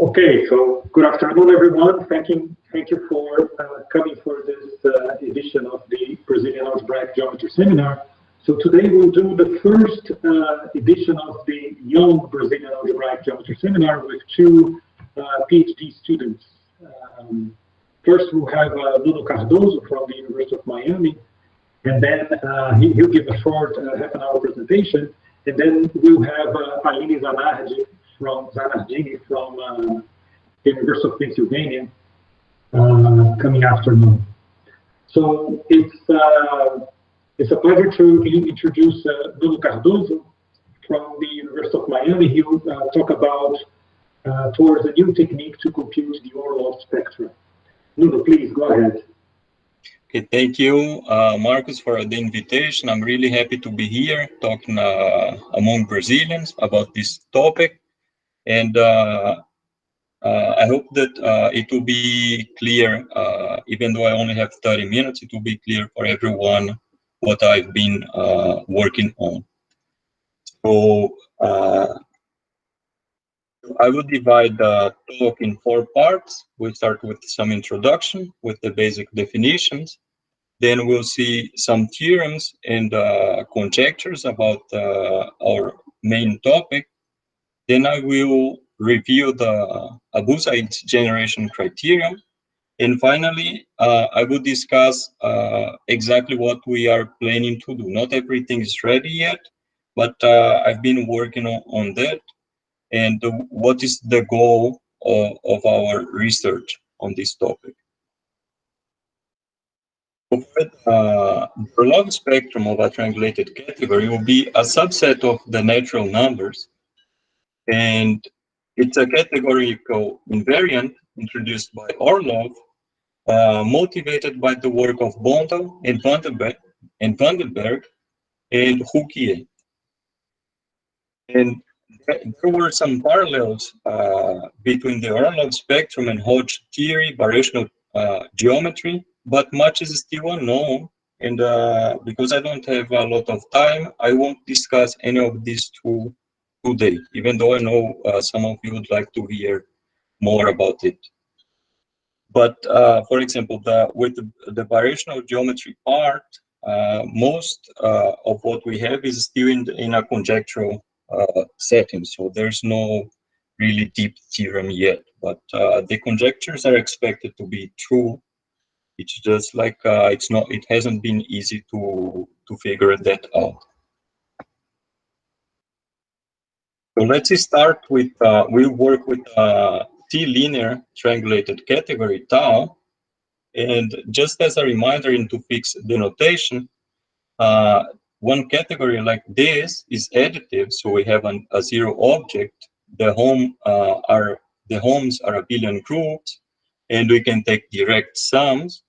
Okay, so good afternoon, everyone. Thank you for coming for this edition of the Brazilian Algebraic Geometry Seminar. So today we'll do the first edition of the Young Brazilian Algebraic Geometry Seminar with two PhD students. First, we'll have Nuno Cardoso from the University of Miami, and then he'll give a short half-an-hour presentation, and then we'll have Aline Zanardini from the University of Pennsylvania coming afternoon. So it's a pleasure to introduce Nuno Cardoso from the University of Miami. He will talk about towards a new technique to compute the Orlov spectra. Nuno, please go ahead. Okay, thank you, Marcus, for the invitation. I'm really happy to be here talking among Brazilians about this topic. And I hope that it will be clear, even though I only have 30 minutes, it will be clear for everyone what I've been working on. So I will divide the talk in 4 parts. We'll start with some introduction with the basic definitions. Then we'll see some theorems and conjectures about our main topic. Then I will review the Abusaid generation criterion. And finally, I will discuss exactly what we are planning to do. Not everything is ready yet, but I've been working on that. And what is the goal of our research on this topic. The Orlov spectrum of a triangulated category will be a subset of the natural numbers, and it's a categorical invariant introduced by Orlov, motivated by the work of Bondal and Vandenberg and Rouquier. And there were some parallels between the Orlov spectrum and Hodge theory, variational geometry, but much is still unknown. And because I don't have a lot of time, I won't discuss any of these two today, even though I know some of you would like to hear more about it. But for example, with the variational geometry part, most of what we have is still in a conjectural setting, so there's no really deep theorem yet. But the conjectures are expected to be true. It's just like it hasn't been easy to figure that out. So let's start with, we'll work with T-linear triangulated category tau. And just as a reminder and to fix the notation, one category like this is additive. So we have a zero object. The homes are abelian groups, and we can take direct sums.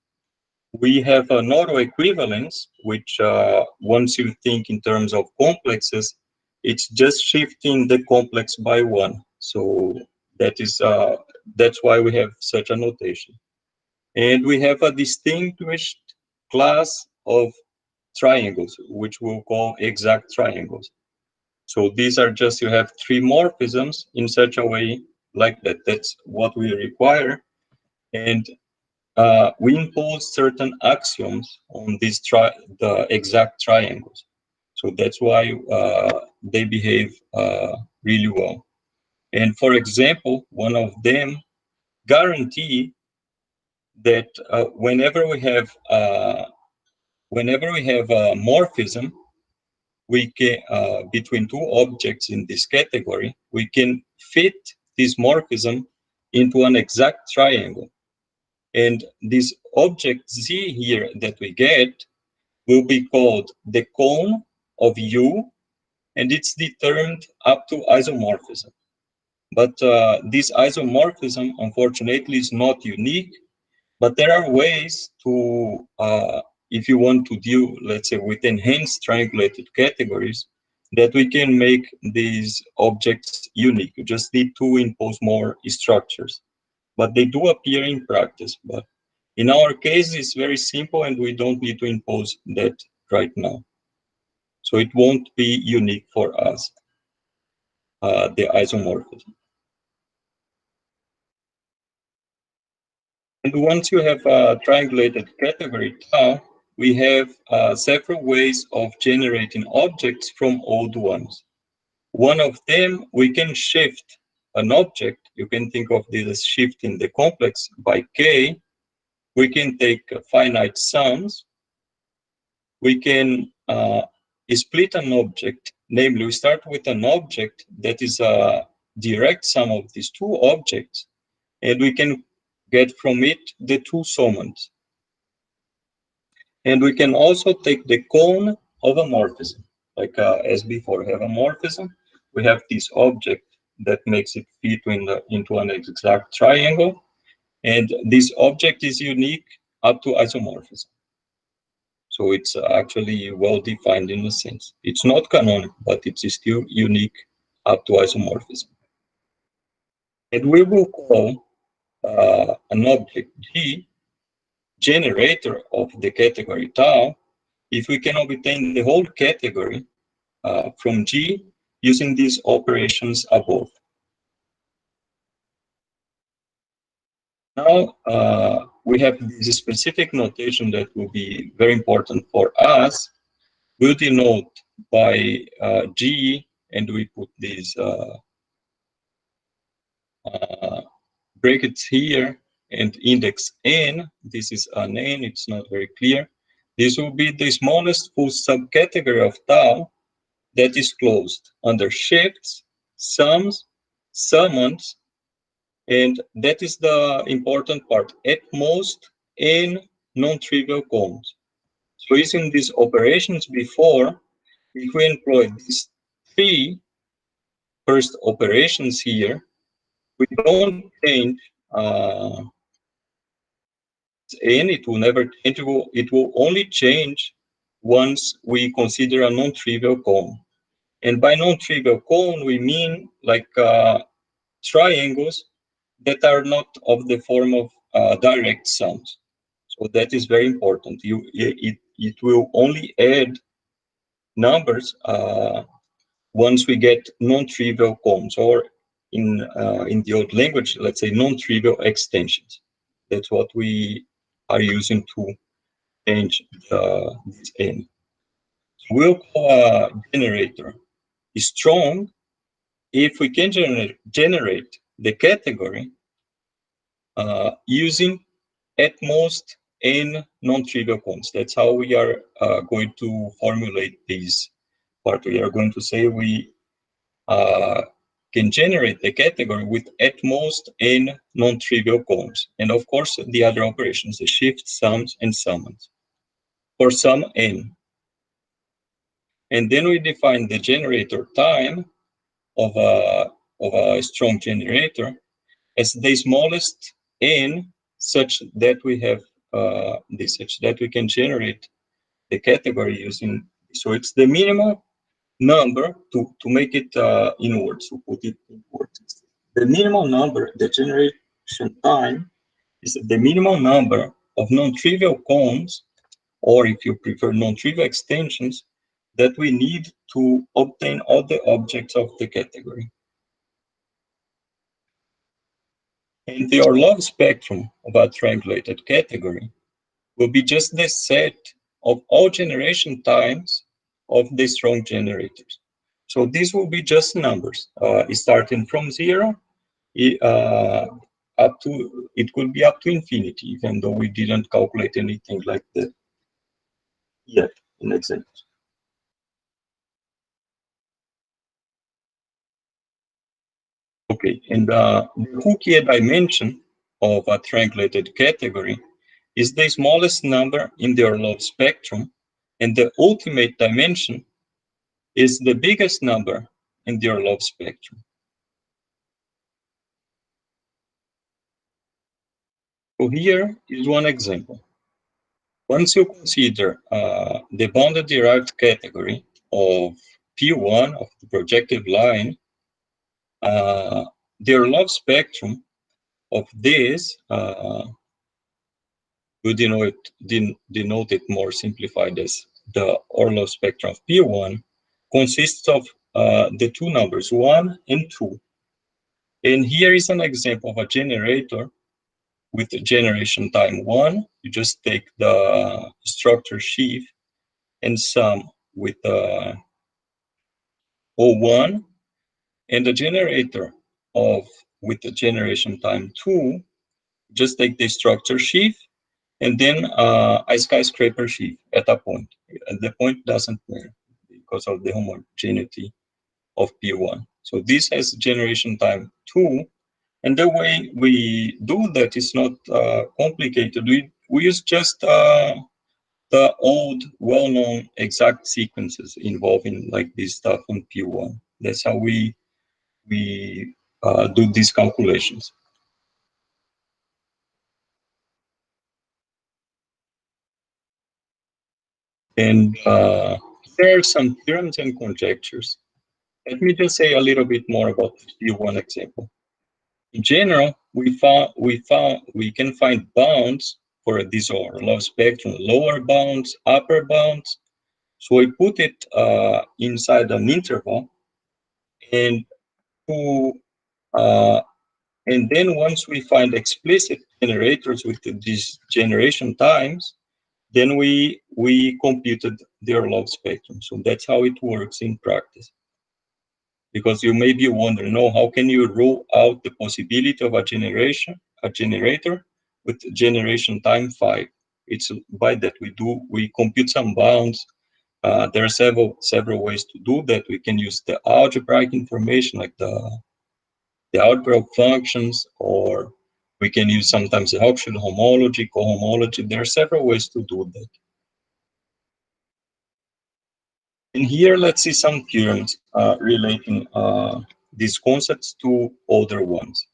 We have an autoequivalence, which once you think in terms of complexes, it's just shifting the complex by 1. So that's why we have such a notation. And we have a distinguished class of triangles, which we'll call exact triangles. So these are just, you have 3 morphisms in such a way like that. That's what we require. And we impose certain axioms on these the exact triangles. So that's why they behave really well. And for example, one of them guarantee that whenever we have a morphism, we can between 2 objects in this category, we can fit this morphism into an exact triangle. And this object Z here that we get will be called the cone of U, and it's determined up to isomorphism. But this isomorphism, unfortunately, is not unique, but there are ways to, if you want to deal, let's say, with enhanced triangulated categories, that we can make these objects unique. You just need to impose more structures. But they do appear in practice. But in our case, it's very simple, and we don't need to impose that right now. So it won't be unique for us, the isomorphism. And once you have a triangulated category tau, we have several ways of generating objects from old ones. One of them, we can shift an object. You can think of this as shifting the complex by k. We can take finite sums. We can split an object. Namely, we start with an object that is a direct sum of these two objects, and we can get from it the two summands. And we can also take the cone of a morphism, like as before, have a morphism. We have this object that makes it fit into an exact triangle, and this object is unique up to isomorphism. So it's actually well defined in a sense. It's not canonical, but it's still unique up to isomorphism. And we will call an object G generator of the category tau if we can obtain the whole category from G using these operations above. Now we have this specific notation that will be very important for us. We'll denote by G, and we put these brackets here and index n. This is an n, it's not very clear. This will be the smallest full subcategory of tau that is closed under shifts, sums, summands, and that is the important part, at most n non-trivial cones. So using these operations before, if we employ these three first operations here, we don't change n, it will never change, it will only change once we consider a non-trivial cone. And by non-trivial cone, we mean like triangles that are not of the form of direct sums. So that is very important. It will only add numbers once we get non-trivial cones, or in the old language, let's say non-trivial extensions. That's what we are using to change this n. We'll call a generator strong if we can generate the category using at most n non-trivial cones. That's how we are going to formulate this part. We are going to say we can generate the category with at most n non-trivial cones. And of course, the other operations, the shift, sums, and summands for some n. And then we define the generator time of a strong generator as the smallest n, such that we have such that we can generate the category using. So it's the minimal number to make it in words, to put it in words. The minimal number, the generation time, is the minimal number of non-trivial cones, or if you prefer non-trivial extensions, that we need to obtain all the objects of the category. And the Orlov spectrum of a triangulated category will be just the set of all generation times of the strong generators. So these will be just numbers, starting from 0 up to, it could be up to infinity, even though we didn't calculate anything like that yet in examples. Okay, and the Rouquier dimension of a triangulated category is the smallest number in the Orlov spectrum, and the ultimate dimension is the biggest number in the Orlov spectrum. So here is one example. Once you consider the bounded derived category of P1 of the projective line, the Orlov spectrum of this, we denote it more simplified as the Orlov spectrum of P1, consists of the two numbers, 1 and 2. And here is an example of a generator with generation time 1, you just take the structure sheaf and sum with O1, and the generator of with the generation time 2, just take the structure sheaf and then a skyscraper sheaf at a point. And the point doesn't matter because of the homogeneity of P1. So this has generation time 2, and the way we do that is not complicated. We use just the old, well-known exact sequences involving like this stuff on P1. That's how we do these calculations. And there are some theorems and conjectures. Let me just say a little bit more about the P1 example. In general, we can find bounds for this Orlov spectrum, lower bounds, upper bounds. So we put it inside an interval, and then once we find explicit generators with these generation times, then we computed the Orlov spectrum. So that's how it works in practice. Because you may be wondering, no, how can you rule out the possibility of a generator with generation time 5? It's by that we compute some bounds. There are several ways to do that. We can use the algebraic information, like the algebraic functions, or we can use sometimes the Hochschild homology, cohomology. There are several ways to do that. And here, let's see some theorems relating these concepts to older ones.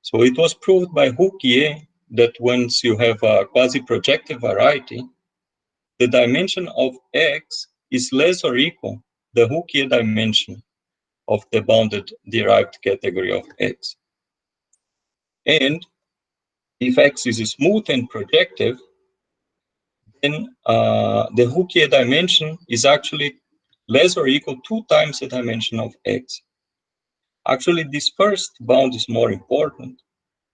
So it was proved by Rouquier that once you have a quasi-projective variety, the dimension of X is less or equal the Rouquier dimension of the bounded derived category of X. And if X is smooth and projective, then the Rouquier dimension is actually less or equal 2 times the dimension of X. Actually, this first bound is more important.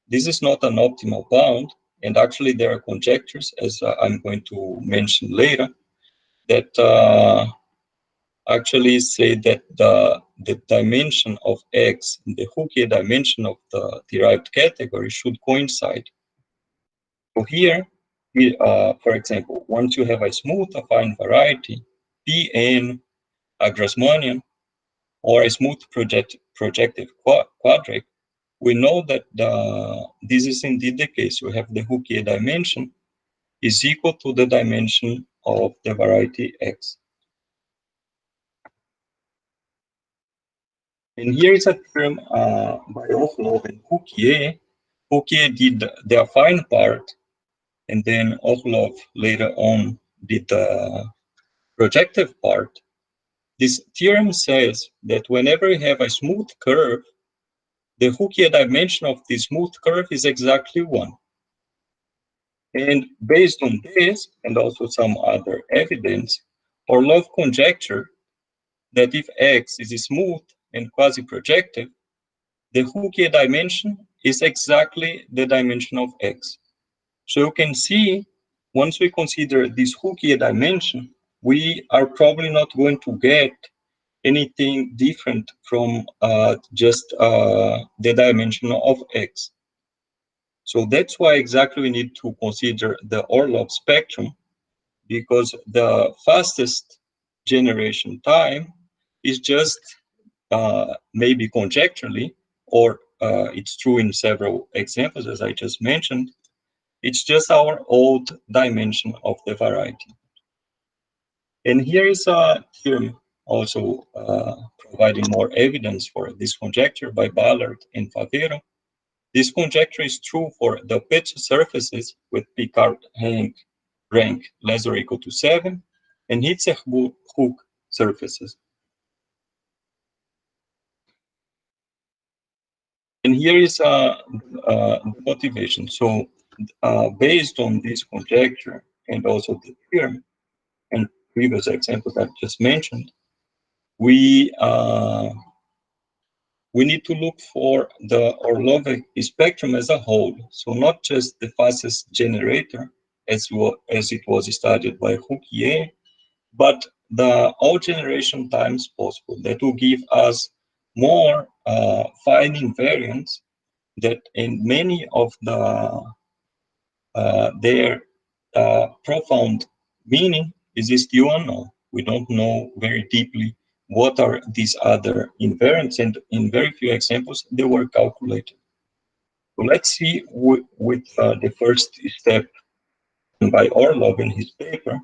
This is not an optimal bound, and actually there are conjectures, as I'm going to mention later, that actually say that the dimension of X, the Rouquier dimension of the derived category, should coincide. So here, for example, once you have a smooth affine variety, Pn, a Grassmannian, or a smooth projective quadratic, we know that this is indeed the case. We have the Rouquier dimension is equal to the dimension of the variety X. And here is a term by Orlov and Rouquier. Rouquier did the affine part, and then Orlov later on did the projective part. This theorem says that whenever you have a smooth curve, the Rouquier dimension of the smooth curve is exactly 1. And based on this, and also some other evidence, Orlov conjectured that if X is smooth and quasi-projective, the Rouquier dimension is exactly the dimension of X. So you can see, once we consider this Rouquier dimension, we are probably not going to get anything different from just the dimension of X. So that's why exactly we need to consider the Orlov spectrum, because the fastest generation time is just maybe conjecturally, or it's true in several examples, as I just mentioned, it's just our old dimension of the variety. And here is a theorem also providing more evidence for this conjecture by Ballard and Favero. This conjecture is true for the pitch surfaces with Picard rank less or equal to 7 and Hitzig-Hooke surfaces. And here is the motivation. So based on this conjecture and also the theorem and previous examples I've just mentioned, we we need to look for the Orlov spectrum as a whole. So not just the fastest generator, as it was studied by Rouquier, but all generation times possible. That will give us more fine invariants that in many of their profound meaning is still unknown. We don't know very deeply what are these other invariants, and in very few examples they were calculated. So let's see with the first step by Orlov in his paper.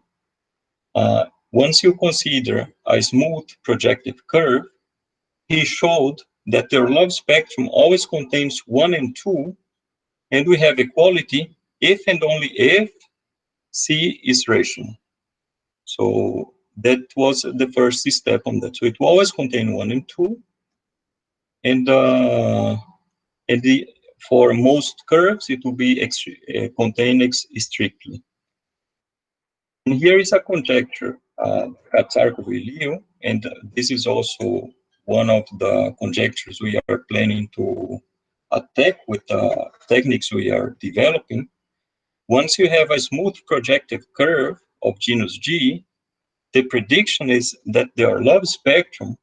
Once you consider a smooth projective curve, he showed that the Orlov spectrum always contains 1 and 2, and we have equality if and only if C is rational. So that was the first step on that. So it will always contain 1 and 2, and for most curves it will be contained strictly. And here is a conjecture, Katzarkov Liu, and this is also one of the conjectures we are planning to attack with the techniques we are developing. Once you have a smooth projective curve of genus G, the prediction is that the Orlov spectrum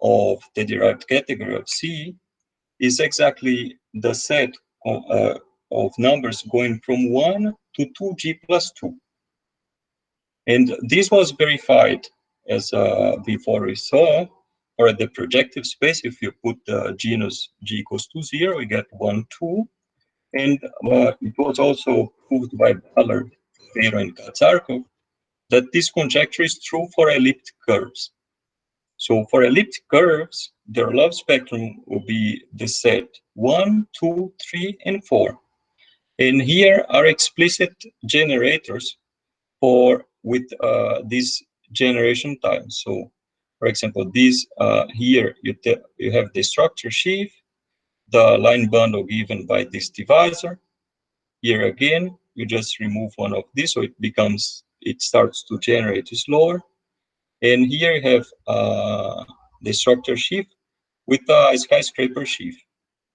of the derived category of C is exactly the set of numbers going from 1 to 2G plus 2. And this was verified, as before we saw, for the projective space. If you put the genus G equals to 0, we get 1, 2. And it was also proved by Ballard, Favero and Katzarkov that this conjecture is true for elliptic curves. So for elliptic curves, the Orlov spectrum will be the set 1, 2, 3, and 4. And here are explicit generators with this generation time. So, for example, this here you have the structure sheaf, the line bundle given by this divisor. Here again, you just remove one of these, so it starts to generate slower. And here you have the structure sheaf with a skyscraper sheaf.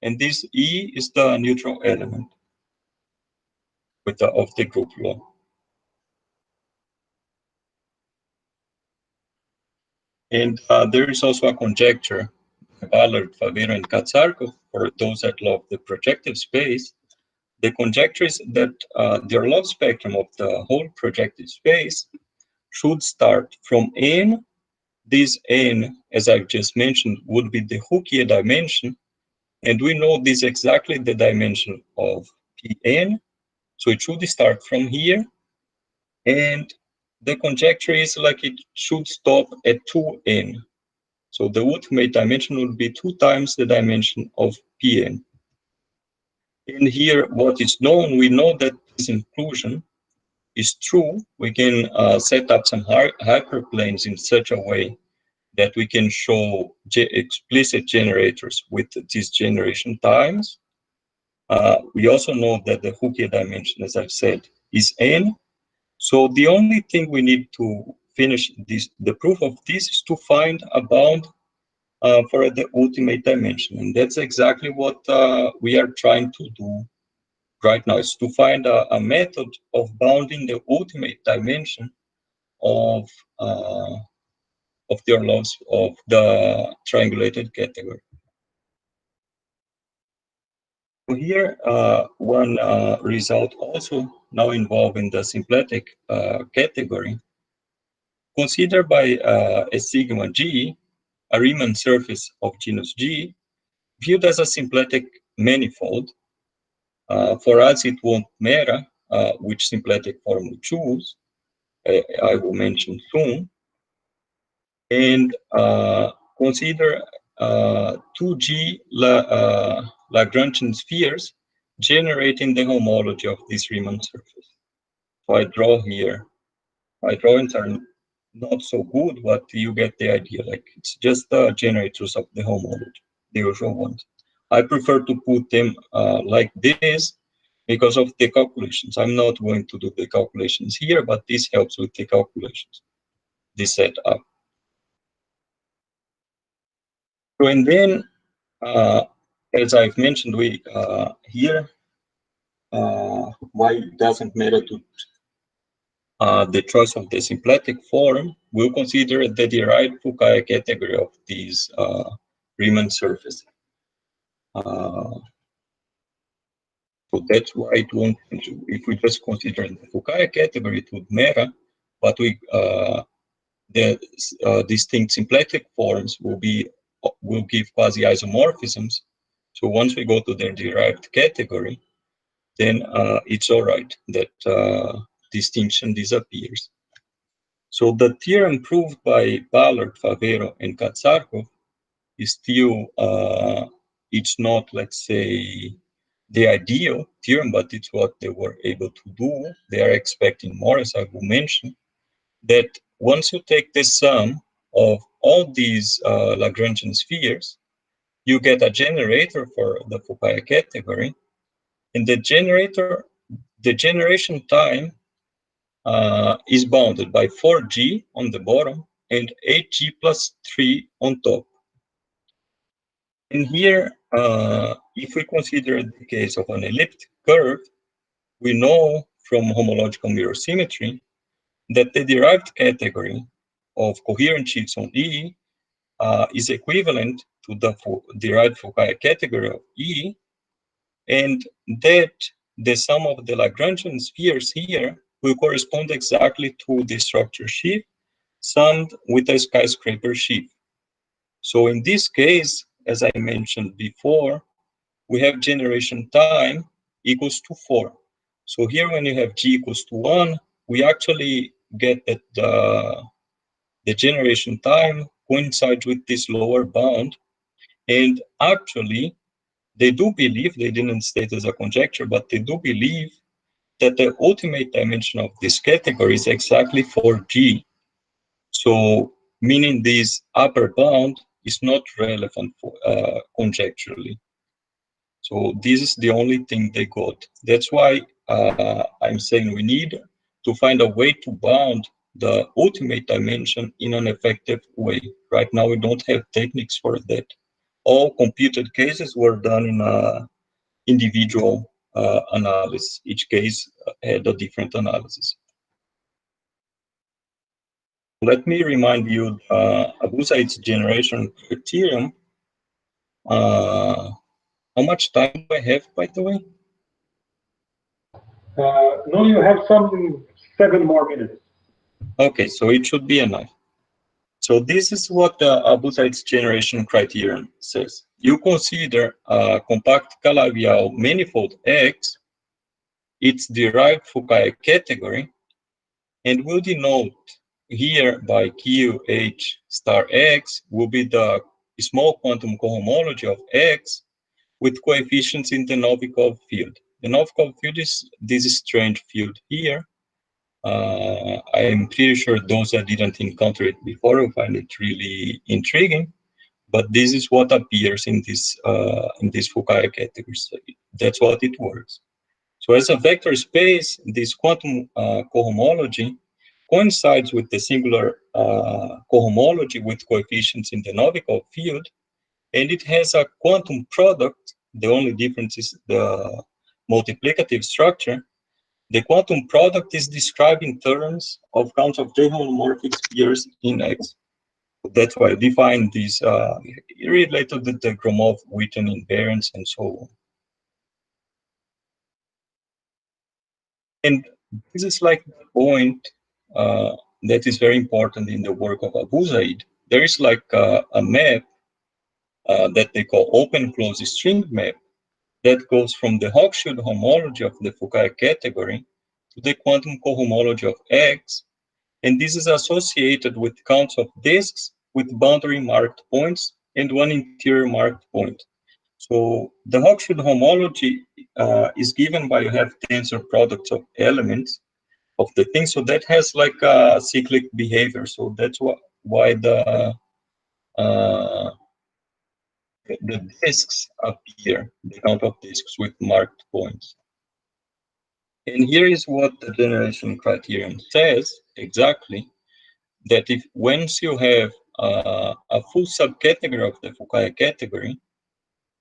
And this E is the neutral element of the group law. And there is also a conjecture, Ballard, Favero, and Katzarkov, for those that love the projective space. The conjecture is that the Orlov spectrum of the whole projective space should start from N. This N, as I've just mentioned, would be the Rouquier dimension. And we know this is exactly the dimension of Pn. So it should start from here. And the conjecture is like it should stop at 2n. So the ultimate dimension would be 2 times the dimension of Pn. And here, what is known, we know that this inclusion is true. We can set up some hyperplanes in such a way that we can show explicit generators with these generation times. We also know that the Rouquier dimension, as I've said, is n. So the only thing we need to finish the proof of this is to find a bound for the ultimate dimension. And that's exactly what we are trying to do right now, is to find a method of bounding the ultimate dimension of the Orlovs of the triangulated category. So here, one result also now involving the symplectic category. Consider by a sigma G, a Riemann surface of genus G, viewed as a symplectic manifold. For us, it won't matter which symplectic form we choose. I will mention soon. And consider 2G Lagrangian spheres generating the homology of this Riemann surface. So I draw here. My drawings are not so good, but you get the idea. Like, it's just the generators of the homology, the usual ones. I prefer to put them like this because of the calculations. I'm not going to do the calculations here, but this helps with the calculations, this setup. So, and then as I've mentioned, we here why it doesn't matter to the choice of the symplectic form. We'll consider the derived Rouquier category of these Riemann surfaces. So that's why it won't. If we just consider the Rouquier category, it would matter, but we the distinct symplectic forms will give quasi-isomorphisms. So once we go to the derived category, then it's all right that distinction disappears. So the theorem proved by Ballard, Favero, and Katzarkov is still, it's not, let's say, the ideal theorem, but it's what they were able to do. They are expecting more, as I will mention, that once you take the sum of all these Lagrangian spheres, you get a generator for the Rouquier category, and the generation time is bounded by 4g on the bottom and 8g plus 3 on top. And here, if we consider the case of an elliptic curve, we know from homological mirror symmetry that the derived category of coherent sheets on E is equivalent to the derived Rouquier category of E, and that the sum of the Lagrangian spheres here will correspond exactly to the structure sheaf summed with a skyscraper sheaf. So in this case, as I mentioned before, we have generation time equals to 4. So here when you have g equals to 1, we actually get that the generation time coincides with this lower bound. And actually, they do believe, they didn't state as a conjecture, but they do believe that the ultimate dimension of this category is exactly 4g. So meaning this upper bound is not relevant for, conjecturally. So this is the only thing they got. That's why I'm saying we need to find a way to bound the ultimate dimension in an effective way. Right now, we don't have techniques for that. All computed cases were done in individual analysis. Each case had a different analysis. Let me remind you Abu-Zaid's generation criterion. How much time do I have, by the way? No, you have some 7 more minutes. Okay, so it should be enough. So this is what the Abu-Zaid's generation criterion says. You consider a compact Calabi-Yau manifold X, its derived Rouquier category, and will denote here by QH star X will be the small quantum cohomology of X with coefficients in the Novikov field. The Novikov field is this strange field here. I'm pretty sure those that didn't encounter it before will find it really intriguing. But this is what appears in this Rouquier category. So that's what it works. So as a vector space, this quantum cohomology coincides with the singular cohomology with coefficients in the Novikov field, and it has a quantum product. The only difference is the multiplicative structure. The quantum product is described in terms of counts of J-homomorphic spheres in X. That's why I define these related to the Gromov-Witten invariance and so on. And this is like the point that is very important in the work of Abu-Zaid. There is like a map that they call open-closed string map that goes from the Hochschild homology of the Rouquier category to the quantum cohomology of X, and this is associated with counts of disks with boundary marked points and one interior marked point. So the Hochschild homology is given by you have tensor products of elements of the thing, so that has like a cyclic behavior. So that's why the disks appear, the count of disks with marked points. And here is what the generation criterion says exactly, that if once you have a full subcategory of the Rouquier category,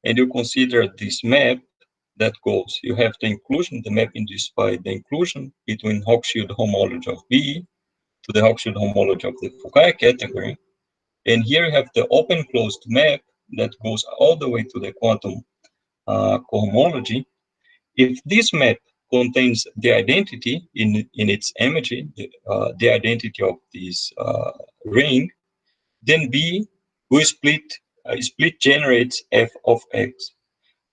and you consider this map that goes, you have the inclusion, the map induced by the inclusion between Hochschild homology of B to the Hochschild homology of the Rouquier category. And here you have the open-closed map that goes all the way to the quantum cohomology. If this map contains the identity in its image, the identity of this ring, then B will split generates f of x.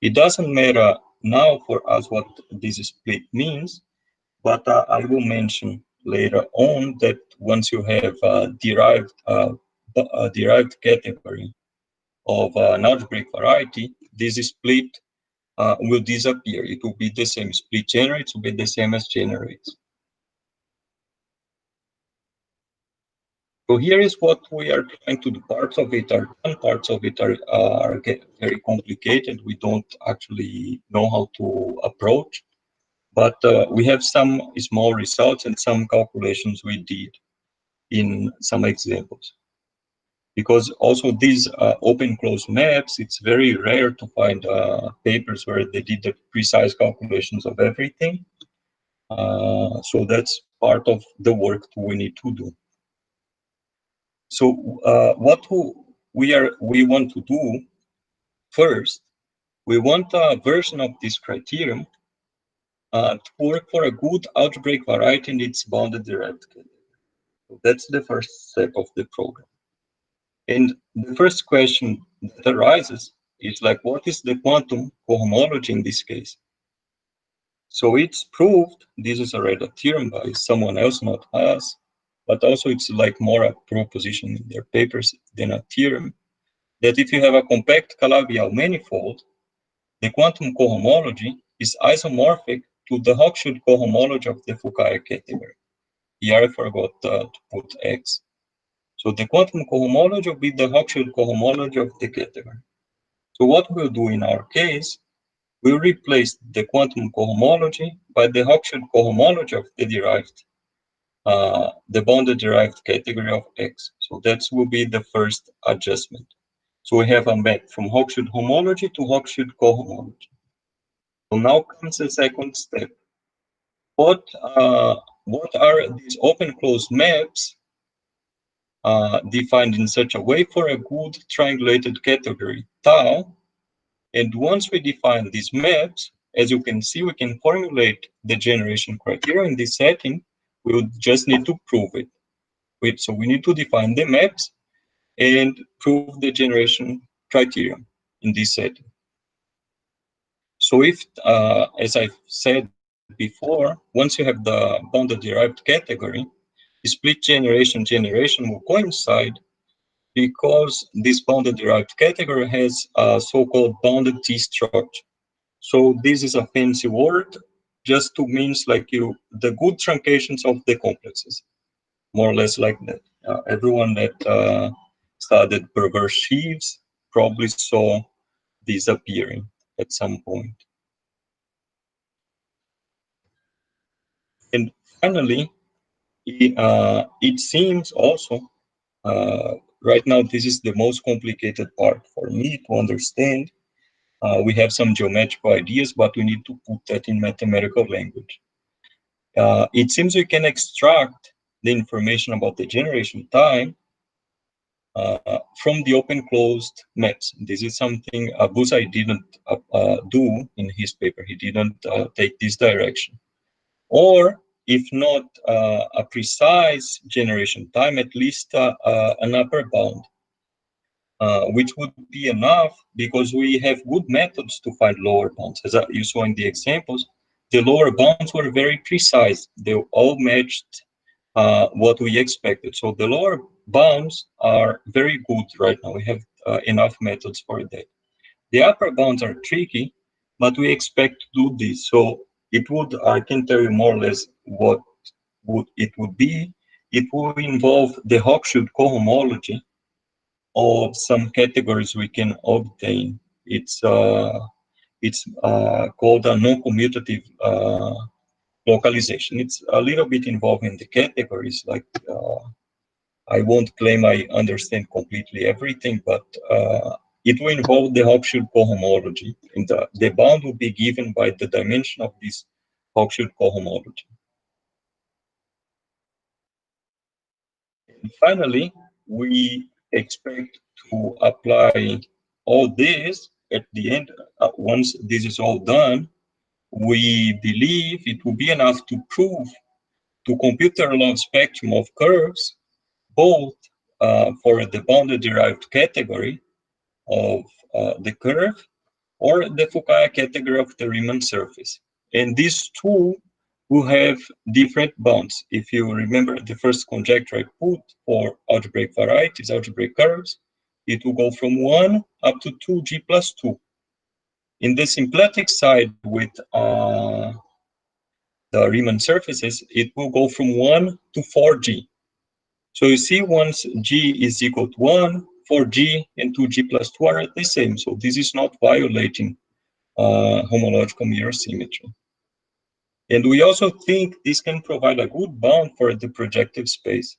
It doesn't matter now for us what this split means, but I will mention later on that once you have a derived category of an algebraic variety, this split will disappear. It will be the same. Split generates will be the same as generates. So here is what we are trying to do. Parts of it are done, parts of it are very complicated. We don't actually know how to approach, but we have some small results and some calculations we did in some examples. Because also these open-close maps, it's very rare to find papers where they did the precise calculations of everything. So that's part of the work we need to do. So what we want to do first, we want a version of this criterion to work for a good algebraic variety in its bounded derived category. So that's the first step of the program. And the first question that arises is like, what is the quantum cohomology in this case? So it's proved, this is already a theorem by someone else, not us, but also it's like more a proposition in their papers than a theorem, that if you have a compact Calabi-Yau manifold, the quantum cohomology is isomorphic to the Hochschild cohomology of the Rouquier category. Here I forgot to put X. So the quantum cohomology will be the Hochschild cohomology of the category. So what we'll do in our case, we'll replace the quantum cohomology by the Hochschild cohomology of the derived, the bounded derived category of X. So that will be the first adjustment. So we have a map from Hochschild homology to Hochschild cohomology. So now comes the second step. What are these open-closed maps defined in such a way for a good triangulated category tau? And once we define these maps, as you can see, we can formulate the generation criteria in this setting. We would just need to prove it. So we need to define the maps and prove the generation criterion in this setting. So if, as I said before, once you have the bounded derived category, split generation will coincide because this bounded derived category has a so-called bounded T structure. So this is a fancy word just to means like the good truncations of the complexes, more or less like that. Everyone that studied perverse sheaves probably saw this appearing at some point. And finally, it seems also, right now this is the most complicated part for me to understand. We have some geometrical ideas, but we need to put that in mathematical language. It seems we can extract the information about the generation time from the open-closed maps. This is something Busai didn't do in his paper. He didn't take this direction. Or, if not a precise generation time, at least an upper bound, which would be enough because we have good methods to find lower bounds. As you saw in the examples, the lower bounds were very precise. They all matched what we expected. So the lower bounds are very good right now. We have enough methods for that. The upper bounds are tricky, but we expect to do this. So it would, I can tell you more or less what it would be. It would involve the Hochschild cohomology of some categories we can obtain. It's called a non-commutative localization. It's a little bit involved in the categories, like I won't claim I understand completely everything, but it will involve the Hochschild cohomology, and the bound will be given by the dimension of this Hochschild cohomology. And finally, we expect to apply all this at the end. Once this is all done, we believe it will be enough to prove, to compute the Orlov spectrum of curves, both for the bounded derived category of the curve or the Fukaya category of the Riemann surface. And these two will have different bounds. If you remember the first conjecture I put for algebraic varieties, algebraic curves, it will go from 1 up to 2g plus 2. In the symplectic side with the Riemann surfaces, it will go from 1 to 4g. So you see, once g is equal to 1, 4g and 2g plus 2 are the same. So this is not violating homological mirror symmetry. And we also think this can provide a good bound for the projective space.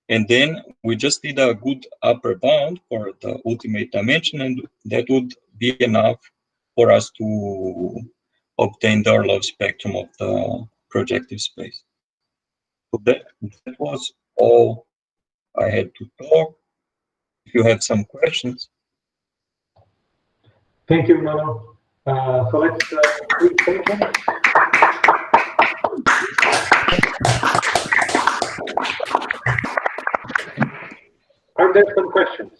And then we just need a good upper bound for the ultimate dimension, and that would be enough for us to obtain the Orlov spectrum of the projective space. So that was all I had to talk. If you have some questions. Thank you, Nuno. So let's please take them. Are there some questions?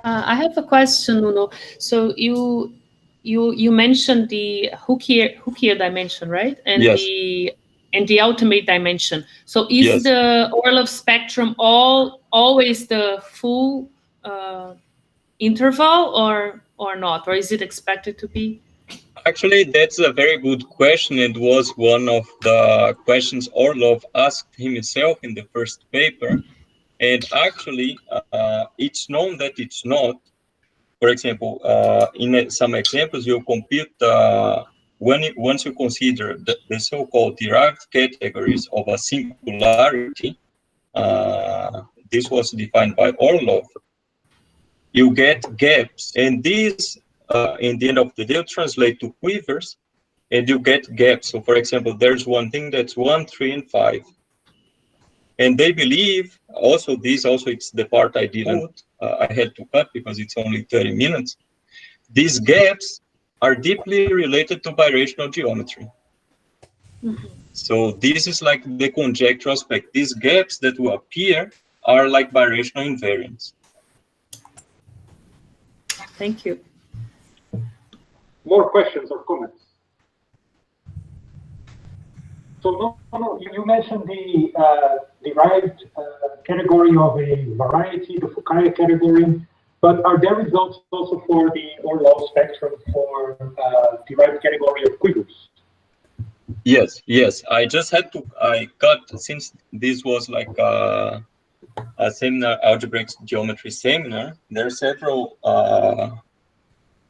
I have a question, Nuno. So you mentioned the Rouquier dimension, right? And yes. the ultimate dimension. So is yes. the Orlov spectrum always the full interval or not? Or is it expected to be? Actually, that's a very good question. It was one of the questions Orlov asked himself in the first paper. And actually, it's known that it's not. For example, in some examples, you compute once you consider the so-called derived categories of a singularity, this was defined by Orlov, you get gaps. And these, in the end of the day, translate to quivers, and you get gaps. So, for example, there's one thing that's 1, 3, and 5. And they believe, it's the part I didn't, I had to cut because it's only 30 minutes. These gaps are deeply related to birational geometry. Mm-hmm. So this is like the conjecture aspect. These gaps that will appear are like birational invariants. Thank you. More questions or comments? So, no, you mentioned the derived category of a variety, the Fukaya category, but are there results also for the Orlov spectrum for derived category of quivers? Yes. I just had to, I cut, since this was like a seminar, algebraic geometry seminar, there are several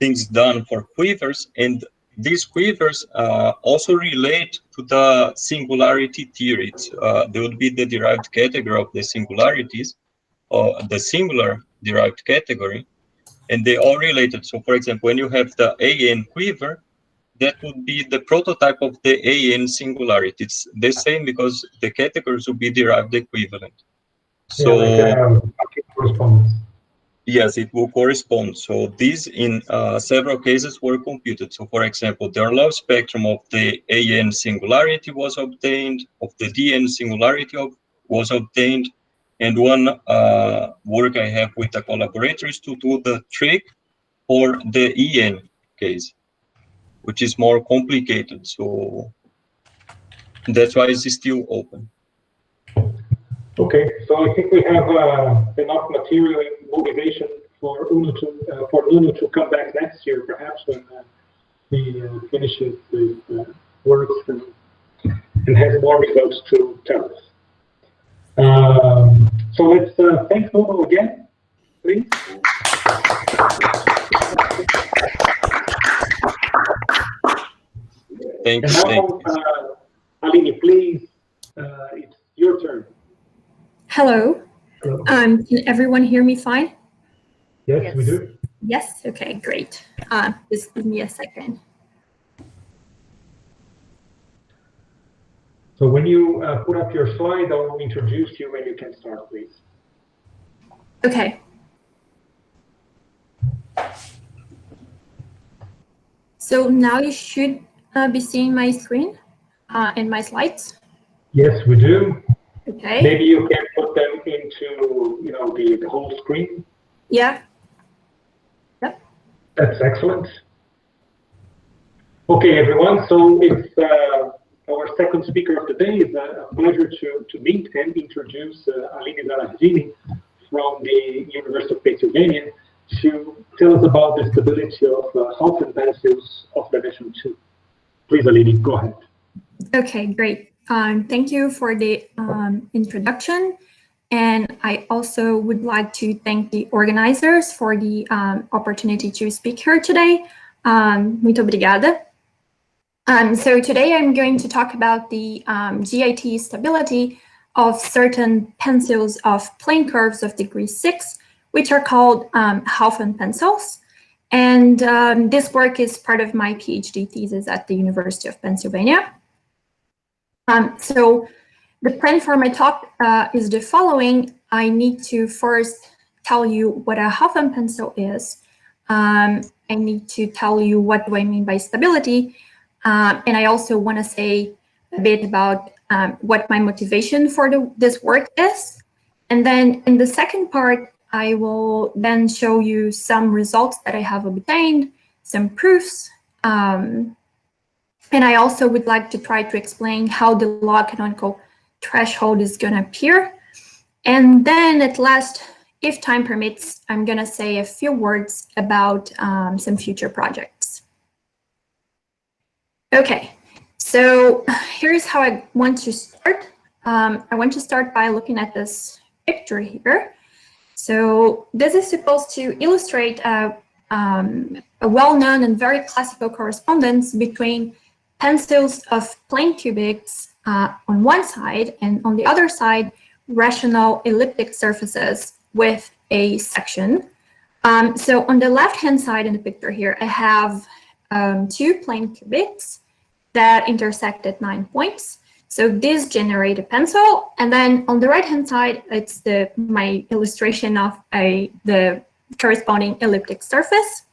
things done for quivers, and these quivers also relate to the singularity theory. There would be the derived category of the singularities, or the singular derived category, and they all related. So, for example, when you have the AN quiver, that would be the prototype of the AN singularity. It's the same because the categories will be derived equivalent. So, correspondence. Yes, it will correspond. So these in several cases were computed. So for example, the Orlov spectrum of the AN singularity was obtained, of the DN singularity was obtained. And one work I have with a collaborator is to do the trick for the EN case, which is more complicated. So that's why it's still open. Okay, so I think we have enough material and motivation for Nuno to come back next year, perhaps when he finishes his works and has more results to tell us. So let's thank Nuno again, please. Thank you. And now, Aline, please, it's your turn. Hello. Hello. Can everyone hear me fine? Yes, we do. Yes, okay, great. Just give me a second. So when you put up your slide, I'll introduce you and you can start, please. Okay. So now you should be seeing my screen and my slides. Yes, we do. Okay. Maybe you can put them into, the whole screen. Yeah. Yep. That's excellent. Okay, everyone. So it's our second speaker of the day. It's a pleasure to meet and introduce Aline Zanardini from the University of Pennsylvania to tell us about the stability of Haufen pencils of dimension 2. Please, Aline, go ahead. Okay, great. Thank you for the introduction. And I also would like to thank the organizers for the opportunity to speak here today. Muito obrigada. So today I'm going to talk about the GIT stability of certain pencils of plane curves of degree 6, which are called Haufen pencils. And this work is part of my PhD thesis at the University of Pennsylvania. So the plan for my talk is the following. I need to first tell you what a Haufen pencil is. I need to tell you what do I mean by stability. And I also want to say a bit about what my motivation for this work is. And then in the second part, I will then show you some results that I have obtained, some proofs. And I also would like to try to explain how the log canonical threshold is going to appear. And then at last, if time permits, I'm going to say a few words about some future projects. Okay, so here's how I want to start. I want to start by looking at this picture here. So this is supposed to illustrate a well-known and very classical correspondence between pencils of plane cubics on one side, and on the other side, rational elliptic surfaces with a section. So on the left-hand side in the picture here, I have 2 plane cubics that intersect at 9 points. So these generate a pencil, and then on the right-hand side, it's my illustration of the corresponding elliptic surface.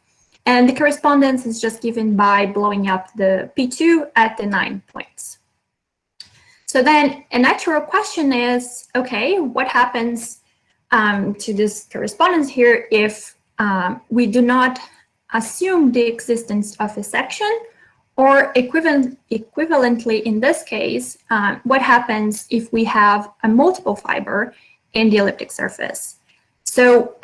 And the correspondence is just given by blowing up the P2 at the 9 points. So then a natural question is, okay, what happens to this correspondence here if we do not assume the existence of a section, or equivalently in this case, what happens if we have a multiple fiber in the elliptic surface? So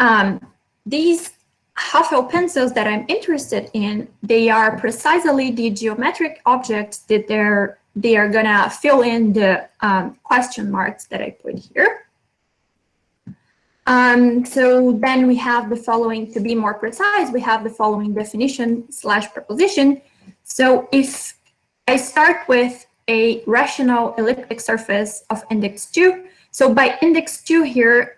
these Haufen pencils that I'm interested in, they are precisely the geometric objects that they are gonna fill in the question marks that I put here. So then we have the following, to be more precise, we have the following definition / proposition. So if I start with a rational elliptic surface of index 2, so by index 2 here,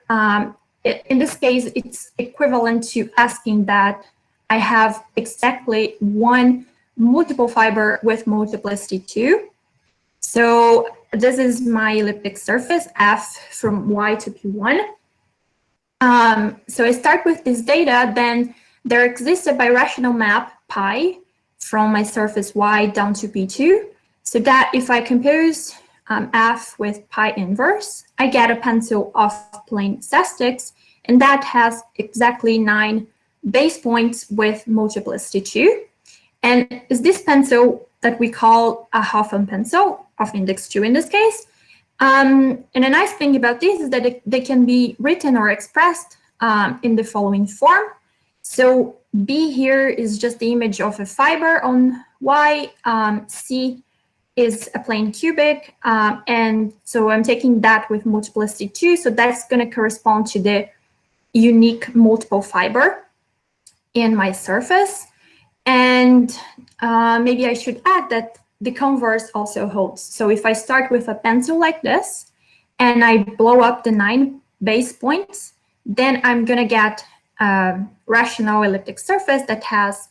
in this case, it's equivalent to asking that I have exactly one multiple fiber with multiplicity 2. So this is my elliptic surface, F from Y to P1. So I start with this data, then there exists a birational map pi from my surface Y down to P2, so that if I compose F with pi inverse, I get a pencil of plane sestix, and that has exactly 9 base points with multiplicity 2. And is this pencil that we call a Haufen pencil of index 2 in this case. And a nice thing about this is that they can be written or expressed in the following form. So B here is just the image of a fiber on Y. C is a plane cubic. And so I'm taking that with multiplicity 2. So that's going to correspond to the unique multiple fiber in my surface. And maybe I should add that the converse also holds. So if I start with a pencil like this, and I blow up the 9 base points, then I'm going to get rational elliptic surface that has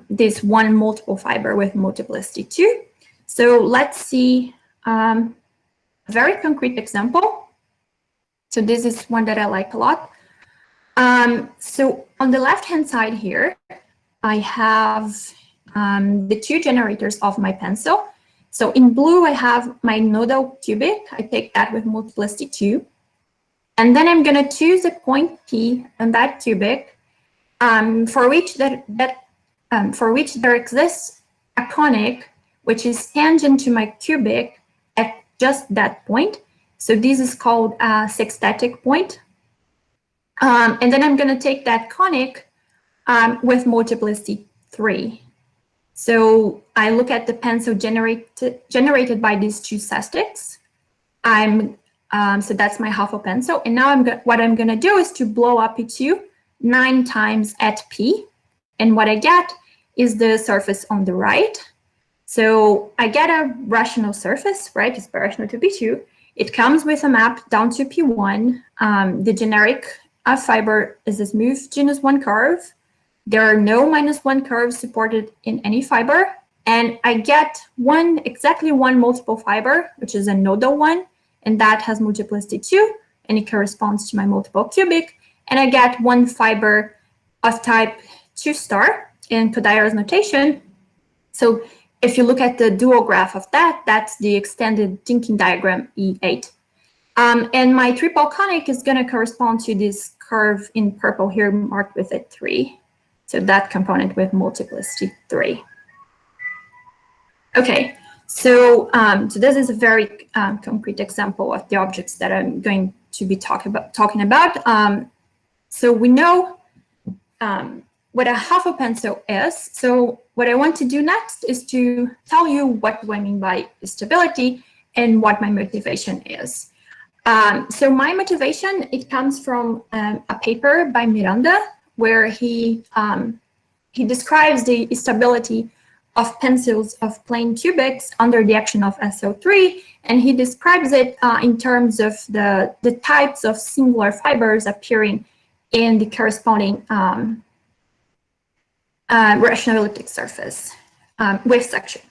this one multiple fiber with multiplicity 2. So let's see a very concrete example. So this is one that I like a lot. So on the left-hand side here, I have the two generators of my pencil. So in blue, I have my nodal cubic. I take that with multiplicity 2. And then I'm going to choose a point P on that cubic for which there exists a conic which is tangent to my cubic at just that point. So this is called a sextatic point. And then I'm going to take that conic with multiplicity 3. So I look at the pencil generated by these two sextants. So that's my half a pencil. And now what I'm going to do is to blow up P2 9 times at P. And what I get is the surface on the right. So I get a rational surface, right? It's rational to P2. It comes with a map down to P1. The generic fiber is a smooth genus 1 curve. There are no -1 curves supported in any fiber. And I get exactly one multiple fiber, which is a nodal one. And that has multiplicity 2, and it corresponds to my multiple cubic. And I get one fiber of type 2 star in Kodairo's notation. So if you look at the dual graph of that, that's the extended thinking diagram E8. And my triple conic is going to correspond to this curve in purple here marked with a 3. So that component with multiplicity 3. Okay, so this is a very concrete example of the objects that I'm going to be talking about. So we know what a half a pencil is. So what I want to do next is to tell you what do I mean by stability and what my motivation is. So my motivation, it comes from a paper by Miranda, where he describes the stability of pencils of plane cubics under the action of SO3, and he describes it in terms of the types of singular fibers appearing in the corresponding rational elliptic surface wave section.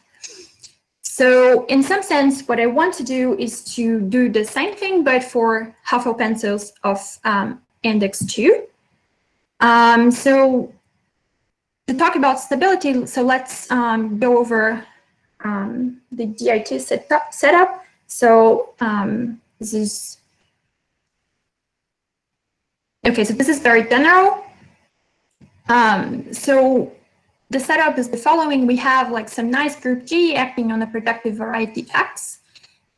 So in some sense, what I want to do is to do the same thing, but for half pencils of index 2. So to talk about stability, so let's go over the DIT setup. So this is, okay, so this is very general. So the setup is the following. We have like some nice group G acting on a projective variety X.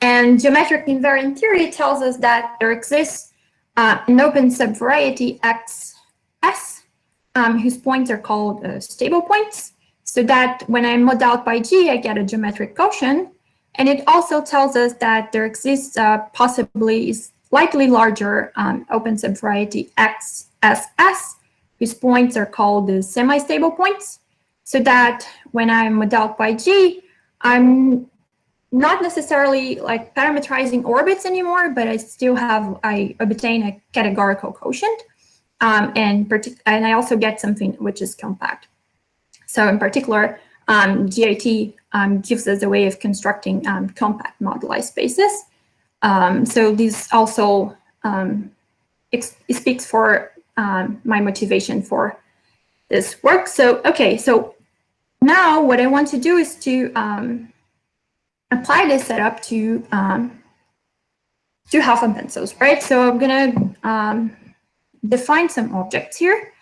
And geometric invariant theory tells us that there exists an open subvariety XS, whose points are called stable points, so that when I mod out by G, I get a geometric quotient. And it also tells us that there exists possibly slightly larger open subvariety XSS, whose points are called the semi-stable points, so that when I mod out by G, I'm not necessarily like parametrizing orbits anymore, but I obtain a categorical quotient. And I also get something which is compact. So in particular, GIT gives us a way of constructing compact moduli spaces. So this also speaks for my motivation for this work. So okay, so now what I want to do is to apply this setup to half pencils, right? So I'm gonna define some objects here.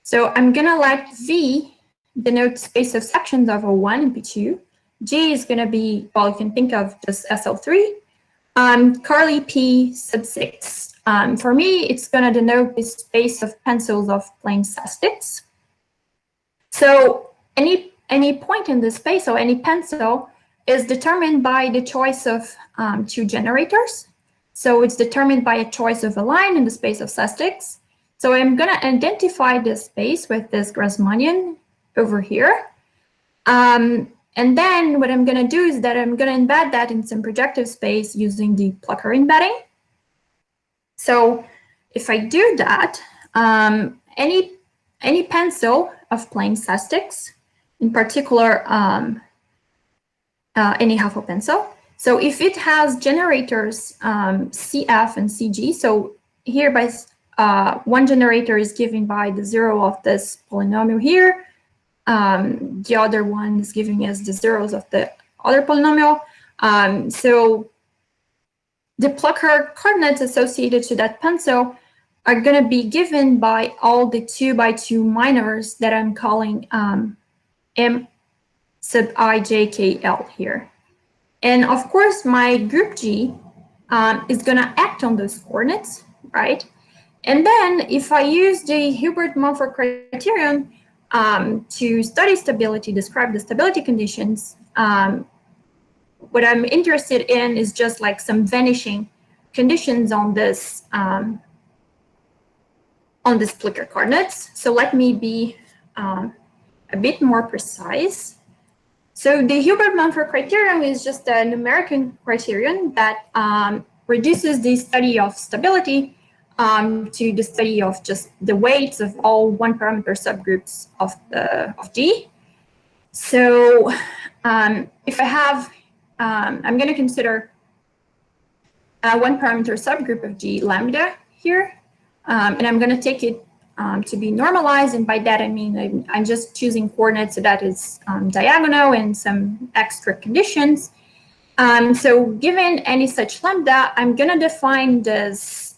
So I'm gonna let V denote space of sections of O1 and P2. G is gonna be, well, you can think of just SL3. Curly P sub 6. For me, it's gonna denote the space of pencils of plane sextants. So any point in this space, or any pencil, is determined by the choice of two generators. So it's determined by a choice of a line in the space of sextants. So I'm going to identify this space with this Grassmannian over here. And then what I'm going to do is that I'm going to embed that in some projective space using the Plucker embedding. So if I do that, any pencil of plane statistics, in particular any Huffle pencil. So if it has generators CF and CG, so here by one generator is given by the zero of this polynomial here. The other one is giving us the zeros of the other polynomial. So the Plucker coordinates associated to that pencil are going to be given by all the 2x2 minors that I'm calling M sub I, J, K, L here. And of course, my group G is going to act on those coordinates, right? And then if I use the Hilbert-Mumford criterion to study stability, describe the stability conditions, what I'm interested in is just like some vanishing conditions on this Plucker coordinates. So let me be a bit more precise. So the Hilbert-Mumford criterion is just an American criterion that reduces the study of stability to the study of just the weights of all one-parameter subgroups of G. So if I have, I'm going to consider a one-parameter subgroup of G lambda here, and I'm going to take it to be normalized, and by that I mean I'm just choosing coordinates so that is diagonal and some extra conditions. So given any such lambda, I'm going to define this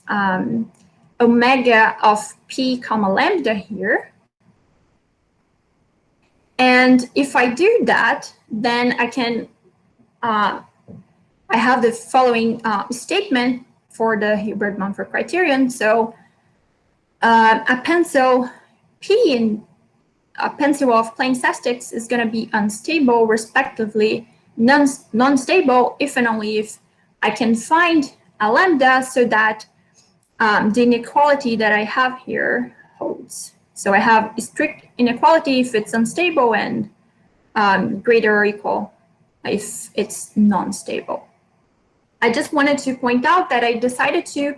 omega of p comma lambda here. And if I do that, then I can, I have the following statement for the Hilbert-Mumford criterion. So a pencil P in a pencil of plane statistics is going to be unstable, respectively, non-stable if and only if I can find a lambda so that the inequality that I have here holds. So I have a strict inequality if it's unstable and greater or equal if it's non-stable. I just wanted to point out that I decided to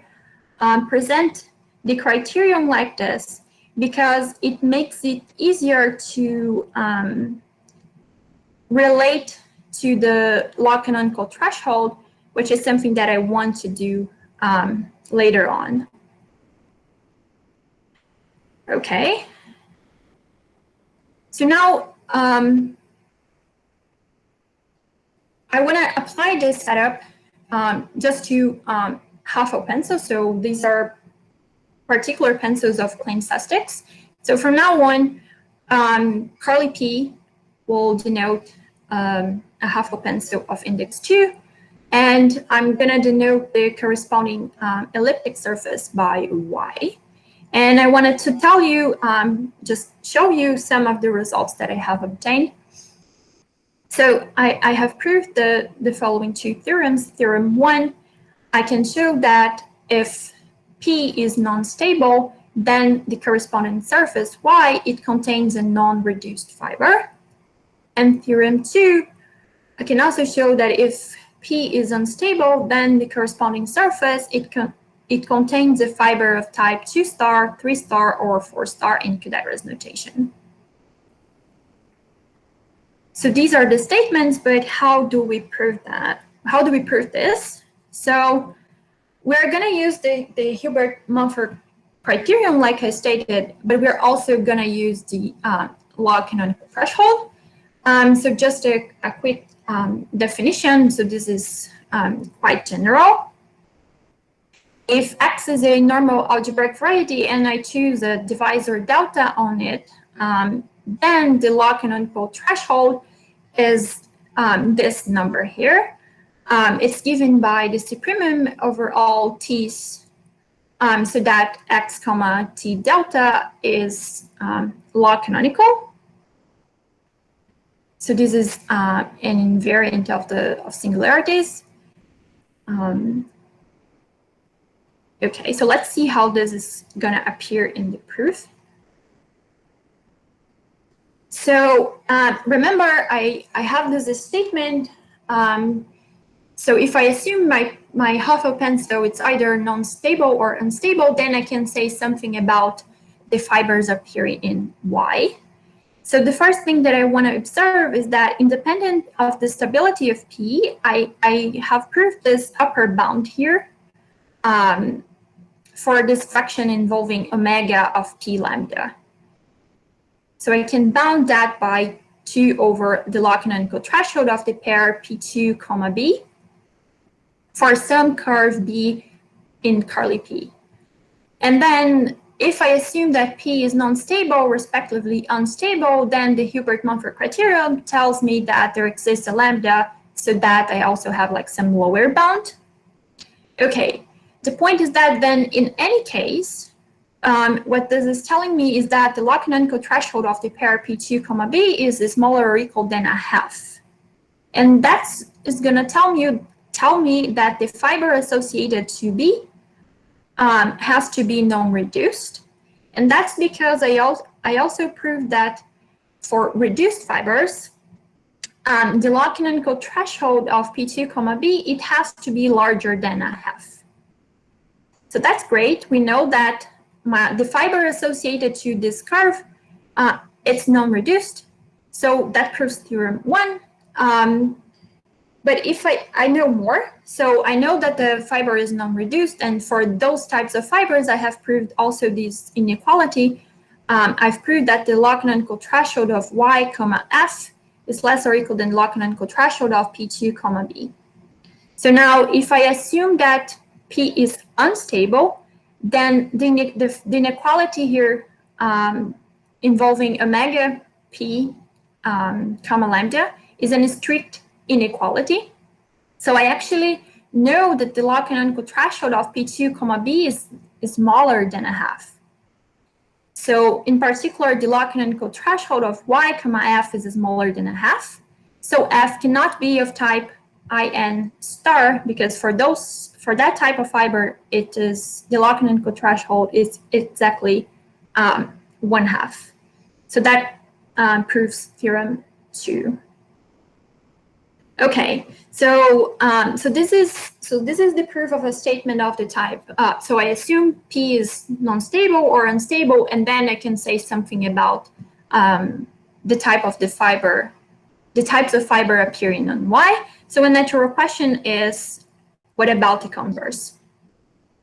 present the criterion like this because it makes it easier to relate to the log canonical threshold, which is something that I want to do later on. Okay. So now I want to apply this setup just to Huffle pencils. So these are particular pencils of plane statistics. So from now on, curly P will denote a Huffle pencil of index 2. And I'm going to denote the corresponding elliptic surface by Y. And I wanted to tell you, just show you some of the results that I have obtained. So I have proved the following two theorems. Theorem 1, I can show that if P is non-stable, then the corresponding surface Y, it contains a non-reduced fiber. And theorem 2, I can also show that if P is unstable, then the corresponding surface, it contains a fiber of type 2 star, 3 star, or 4 star in Kodaira's notation. So these are the statements, but how do we prove that? How do we prove this? So we're going to use the Hilbert-Mumford criterion, like I stated, but we're also going to use the log canonical threshold. So just a quick definition. So this is quite general. If X is a normal algebraic variety and I choose a divisor delta on it, then the log canonical threshold is this number here. It's given by the supremum over all t's, so that X comma T delta is log canonical. So this is an invariant of singularities. Okay, so let's see how this is going to appear in the proof. So remember, I have this statement. So if I assume my Huffle pencil, it's either non-stable or unstable, then I can say something about the fibers appearing in Y. So the first thing that I want to observe is that independent of the stability of P, I have proved this upper bound here for this fraction involving omega of P lambda. So I can bound that by 2 over the Lock-and-Unco threshold of the pair P2, comma B for some curve B in curly P. And then if I assume that P is non-stable, respectively unstable, then the Hilbert-Mumford criterion tells me that there exists a lambda, so that I also have like some lower bound. Okay, the point is that then in any case, what this is telling me is that the Lock-and-Unco threshold of the pair P2, comma B is smaller or equal than a half. And that is going to tell me that the fiber associated to B has to be non-reduced. And that's because I also proved that for reduced fibers, the Lock-and-Unco threshold of P2, comma B, it has to be larger than a half. So that's great. We know that the fiber associated to this curve, it's non-reduced. So that proves theorem 1. But if I know more, so I know that the fiber is non-reduced, and for those types of fibers, I have proved also this inequality. I've proved that the Lock-and-Unco threshold of Y, comma F is less or equal than Lock-and-Unco threshold of P2, comma B. So now, if I assume that P is unstable, then the inequality here involving omega P, comma lambda is a strict inequality. So I actually know that the Lock-and-Unco threshold of P2, comma B is smaller than a half. So in particular, the Lock-and-Unco threshold of Y, comma F is smaller than a half. So F cannot be of type IN star, because for that type of fiber, it is the Lock-and-Unco threshold is exactly 1/2. So that proves theorem 2. Okay, so this is the proof of a statement of the type. So I assume P is non-stable or unstable, and then I can say something about the type of the fiber, the types of fiber appearing on Y. So a natural question is, what about the converse?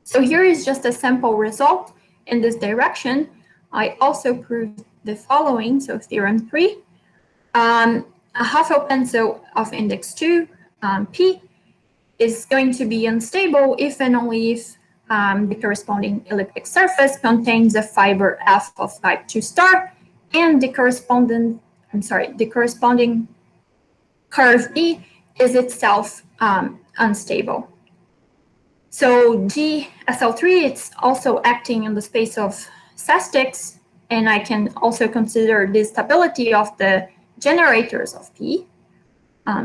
So here is just a sample result in this direction. I also proved the following, so theorem 3. A half open so of index 2, P, is going to be unstable if and only if the corresponding elliptic surface contains a fiber F of type 2 star, and the corresponding curve B is itself unstable. So G SL3, it's also acting in the space of Sesticks, and I can also consider the stability of the generators of P.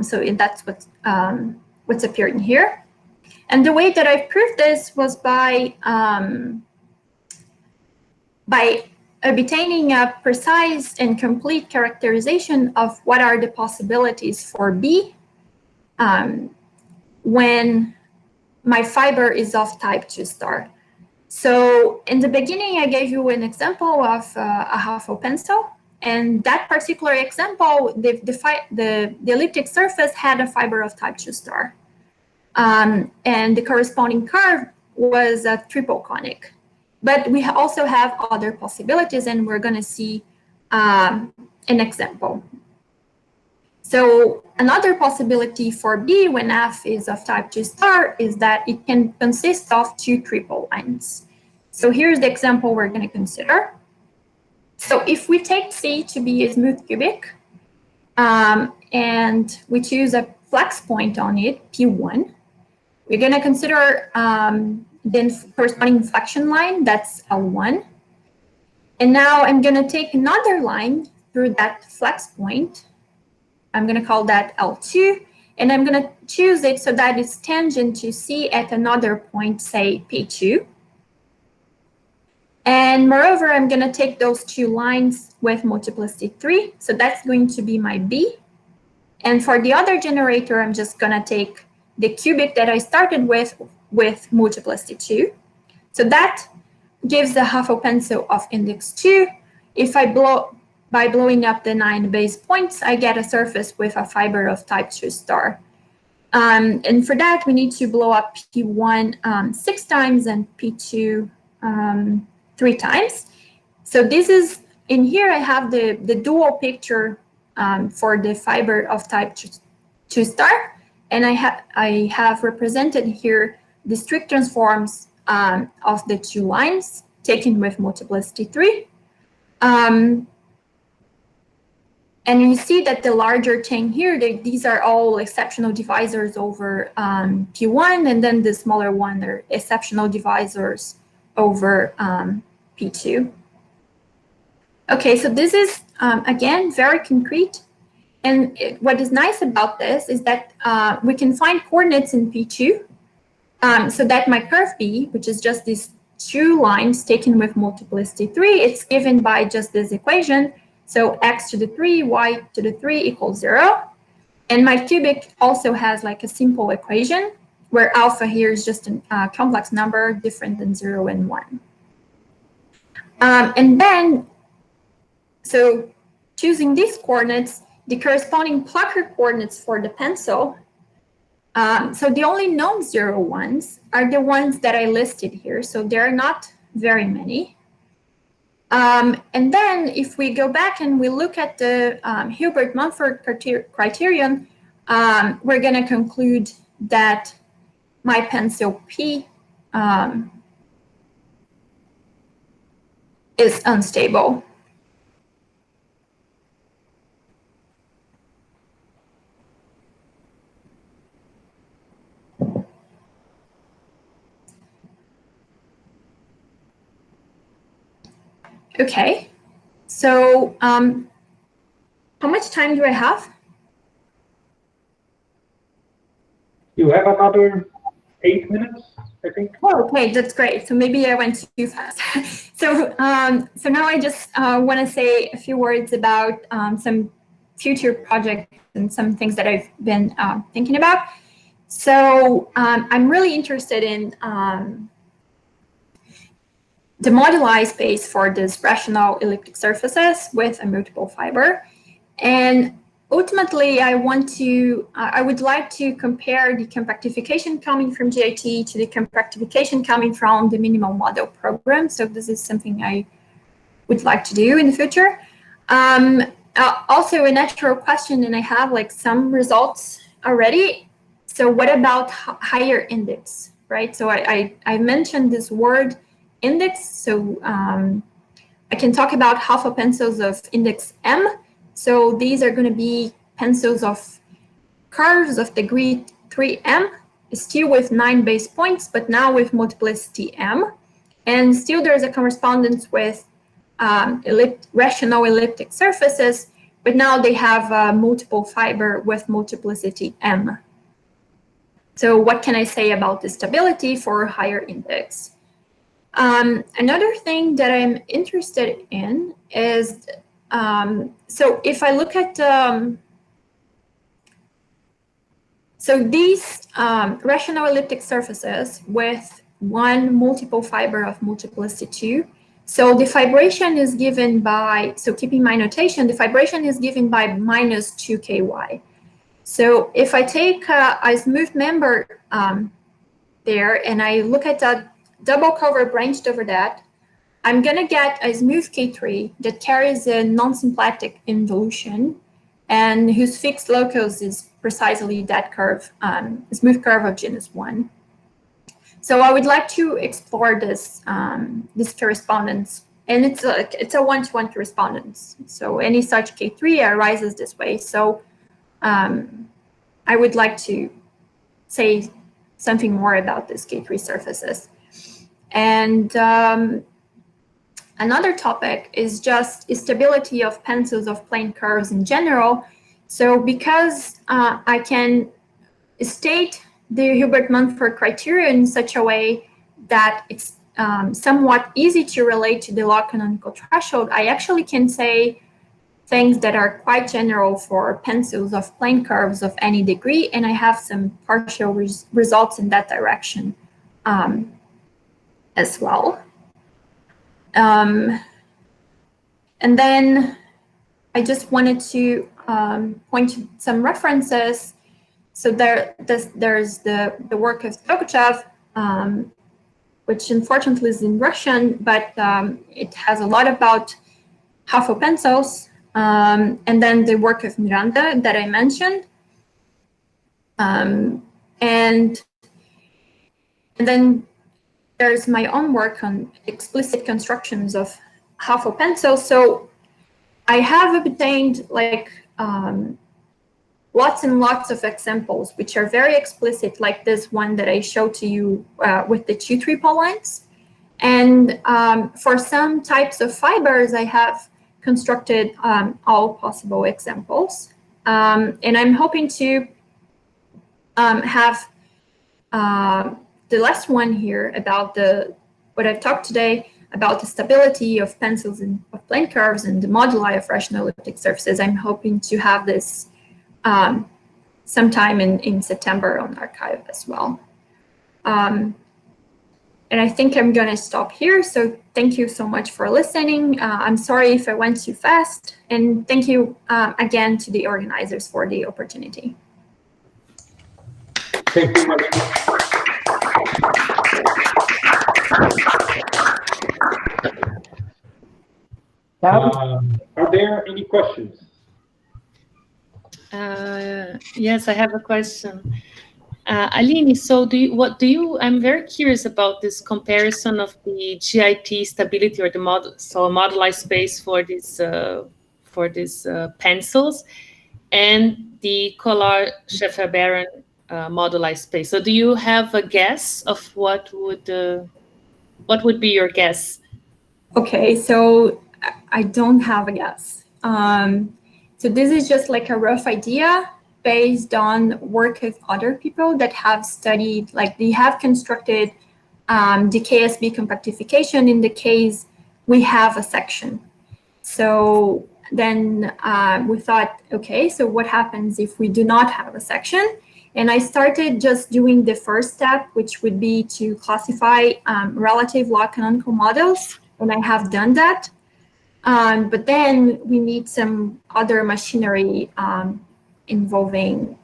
So that's what's appearing here. And the way that I proved this was by obtaining a precise and complete characterization of what are the possibilities for B when my fiber is of type 2 star. So in the beginning, I gave you an example of a half-open cell. And that particular example, the elliptic surface had a fiber of type 2 star. And the corresponding curve was a triple conic. But we also have other possibilities, and we're going to see an example. So another possibility for B when F is of type 2 star is that it can consist of 2 triple lines. So here's the example we're going to consider. So if we take C to be a smooth cubic, and we choose a flex point on it, P1, we're going to consider the corresponding inflection line, that's L1. And now I'm going to take another line through that flex point. I'm going to call that L2, and I'm going to choose it so that it's tangent to C at another point, say P2. And moreover, I'm going to take those 2 lines with multiplicity 3. So that's going to be my B. And for the other generator, I'm just going to take the cubic that I started with multiplicity 2. So that gives the half a pencil of index 2. If I by blowing up the 9 base points, I get a surface with a fiber of type 2 star. And for that, we need to blow up P1 6 times and P2 3 times. So this is, in here I have the dual picture for the fiber of type 2 star. And I have represented here the strict transforms of the 2 lines taken with multiplicity 3. And you see that the larger chain here, these are all exceptional divisors over P1, and then the smaller one are exceptional divisors over P2. Okay, so this is, again, very concrete. And what is nice about this is that we can find coordinates in P2, so that my curve B, which is just these 2 lines taken with multiplicity 3, it's given by just this equation. So x to the 3, y to the 3 equals 0. And my cubic also has like a simple equation where alpha here is just a complex number different than 0 and 1. And then, so choosing these coordinates, the corresponding Plucker coordinates for the pencil. So the only non-zero ones are the ones that I listed here. So there are not very many. And then if we go back and we look at the Hilbert-Mumford criterion, we're going to conclude that my pencil P is unstable. Okay, so how much time do I have? You have another 8 minutes, I think. Oh, okay, that's great. So maybe I went too fast. So now I just want to say a few words about some future projects and some things that I've been thinking about. So I'm really interested in the moduli space for this rational elliptic surfaces with a multiple fiber. And ultimately, I would like to compare the compactification coming from GIT to the compactification coming from the minimal model program. So this is something I would like to do in the future. Also a natural question, and I have like some results already. So what about higher index, right? So I mentioned this word index. So I can talk about half a pencils of index M. So these are going to be pencils of curves of degree 3M, still with 9 base points, but now with multiplicity M. And still there's a correspondence with rational elliptic surfaces, but now they have a multiple fiber with multiplicity M. So what can I say about the stability for higher index? Another thing that I'm interested in is, so if I look at, so these rational elliptic surfaces with one multiple fiber of multiplicity 2, so the fibration is given by, so keeping my notation, the fibration is given by minus 2ky. So if I take a smooth member there and I look at that double cover branched over that, I'm going to get a smooth K3 that carries a non-symplectic involution and whose fixed locus is precisely that curve, smooth curve of genus 1. So I would like to explore this this correspondence, and it's a one-to-one correspondence. So any such K3 arises this way. So I would like to say something more about this K3 surfaces. And another topic is just stability of pencils of plane curves in general. So because I can state the Hilbert-Mumford criterion in such a way that it's somewhat easy to relate to the log canonical threshold, I actually can say things that are quite general for pencils of plane curves of any degree, and I have some partial results in that direction as well. And then I just wanted to point to some references. So there's the work of Rouquier, which unfortunately is in Russian, but it has a lot about Hafo pencils. And then the work of Miranda that I mentioned. And then there's my own work on explicit constructions of Hafo pencils. So I have obtained like lots and lots of examples, which are very explicit, like this one that I showed to you with the 2 triple lines. And for some types of fibers, I have constructed all possible examples. And I'm hoping to have the last one here about what I've talked today about the stability of pencils and of plane curves and the moduli of rational elliptic surfaces. I'm hoping to have this sometime in September on arXiv as well. And I think I'm going to stop here. So thank you so much for listening. I'm sorry if I went too fast. And thank you again to the organizers for the opportunity. Thank you, Maria. Are there any questions? Yes, I have a question. Aline, so I'm very curious about this comparison of the GIT stability or the moduli space for these pencils and the Kolar-Scheffer-Baron moduli space. So do you have a guess of what would be your guess? Okay, so I don't have a guess. So this is just like a rough idea based on work of other people that have studied, like they have constructed the KSB compactification in the case we have a section. So then we thought, okay, so what happens if we do not have a section? And I started just doing the first step, which would be to classify relative log canonical models, and I have done that. But then we need some other machinery involving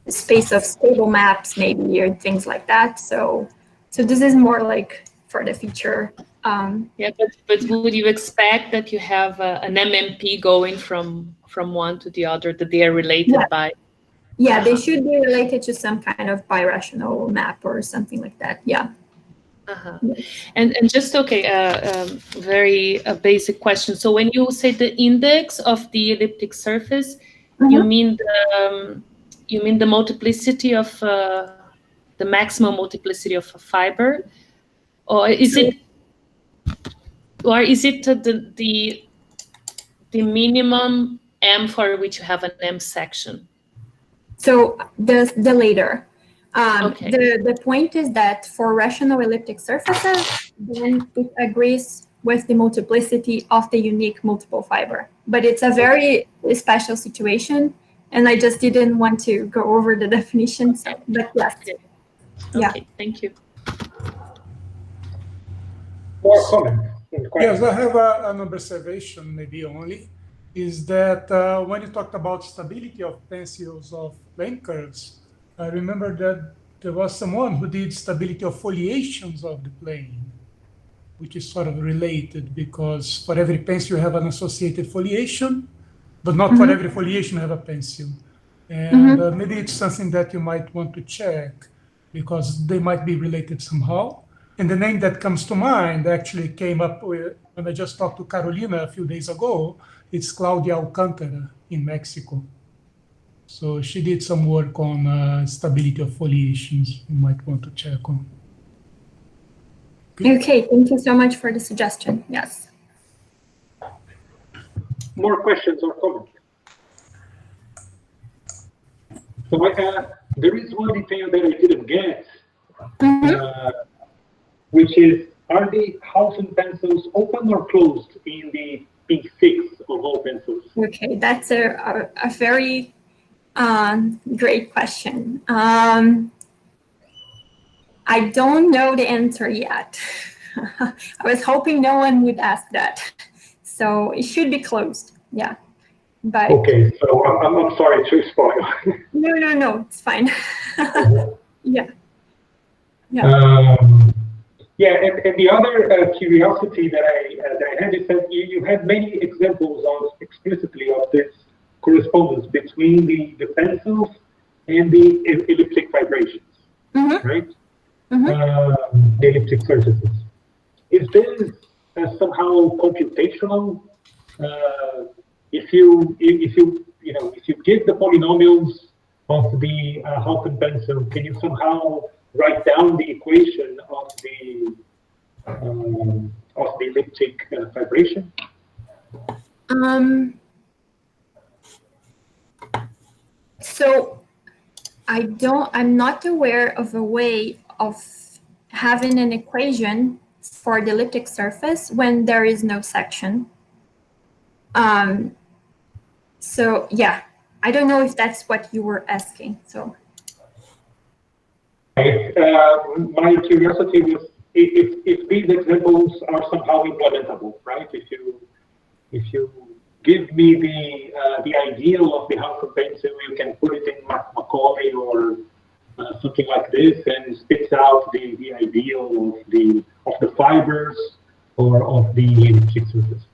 space of stable maps, maybe, or things like that. So this is more like for the future. Yeah, but would you expect that you have an MMP going from one to the other, that they are related by? Yeah, they should be related to some kind of birational map or something like that. Yeah. And just very basic question. So when you say the index of the elliptic surface, you mean the multiplicity of the maximum multiplicity of a fiber, or is it the minimum M for which you have an M section? So the later. Okay. The point is that for rational elliptic surfaces, then it agrees with the multiplicity of the unique multiple fiber. But it's a very special situation, and I just didn't want to go over the definitions. But yes. Okay, thank you. More comments? Yes, I have an observation, maybe only, is that when you talked about stability of pencils of plane curves, I remember that there was someone who did stability of foliations of the plane, which is sort of related, because for every pencil you have an associated foliation, but not for every foliation you have a pencil. And maybe it's something that you might want to check, because they might be related somehow. And the name that comes to mind actually came up with, when I just talked to Carolina a few days ago. It's Claudia Alcantara in Mexico. So she did some work on stability of foliations you might want to check on. Okay, thank you so much for the suggestion. Yes. More questions or comments? So there is one detail that I didn't get, which is, are the Haufen pencils open or closed in the P6 of all pencils? Okay, that's a very great question. I don't know the answer yet. I was hoping no one would ask that. So it should be closed. Yeah. But okay, so I'm sorry to spoil. no, it's fine. Yeah. Yeah, and the other curiosity that I had is that you had many examples explicitly of this correspondence between the pencils and the elliptic vibrations, right? The elliptic surfaces. Is this somehow computational? If you give the polynomials of the Haufen pencil, can you somehow write down the equation of the elliptic vibration? So I'm not aware of a way of having an equation for the elliptic surface when there is no section. So yeah, I don't know if that's what you were asking. So my curiosity was if these examples are somehow implementable, right? If you give me the ideal of the Haufen pencil, you can put it in Macaulay or something like this, and spits out the ideal of the fibers or of the elliptic surface.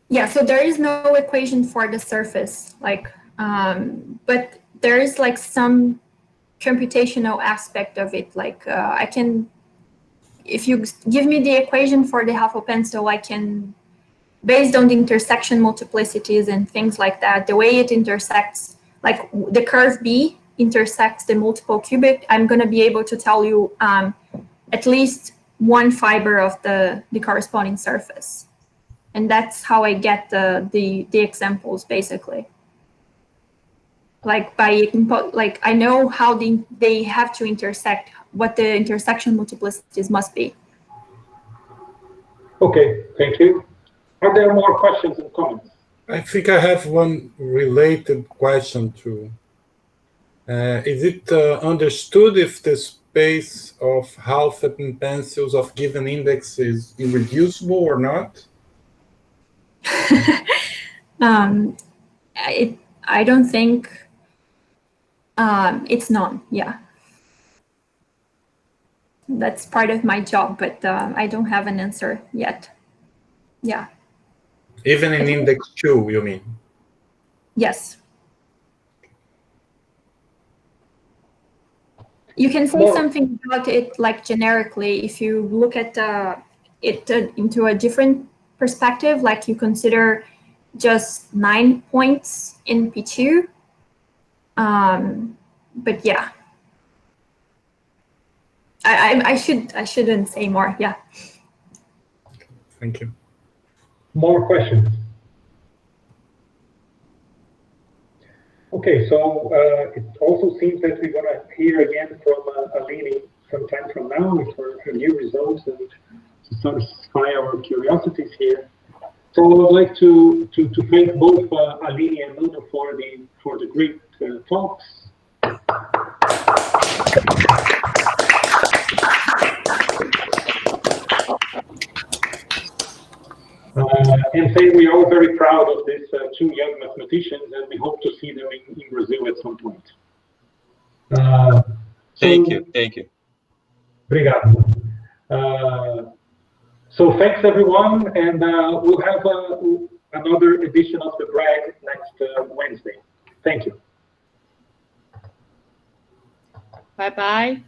Yeah, so there is no equation for the surface, like, but there is like some computational aspect of it. Like I can, if you give me the equation for the Haufen pencil, I can, based on the intersection multiplicities and things like that, the way it intersects, like the curve B intersects the multiple cubic, I'm going to be able to tell you at least one fiber of the corresponding surface. And that's how I get the examples, basically. Like like I know how they have to intersect, what the intersection multiplicities must be. Okay, thank you. Are there more questions and comments? I think I have one related question to. Is it understood if the space of Haufen pencils of given index is irreducible or not? I don't think it's none. Yeah, that's part of my job, but I don't have an answer yet. Yeah. Even in index 2, you mean? Yes. You can say something about it like generically if you look at it into a different perspective, like you consider just 9 points in P2. But yeah, I shouldn't say more. Yeah. Thank you. More questions? Okay, so it also seems that we're going to hear again from Aline sometime from now with her new results and to satisfy our curiosities here. So I would like to thank both Aline and Nuno for the great talks. And say we are very proud of these two young mathematicians, and we hope to see them in Brazil at some point. Thank you. Obrigado. So thanks everyone, and we'll have another edition of the Bragg next Wednesday. Thank you. Bye-bye.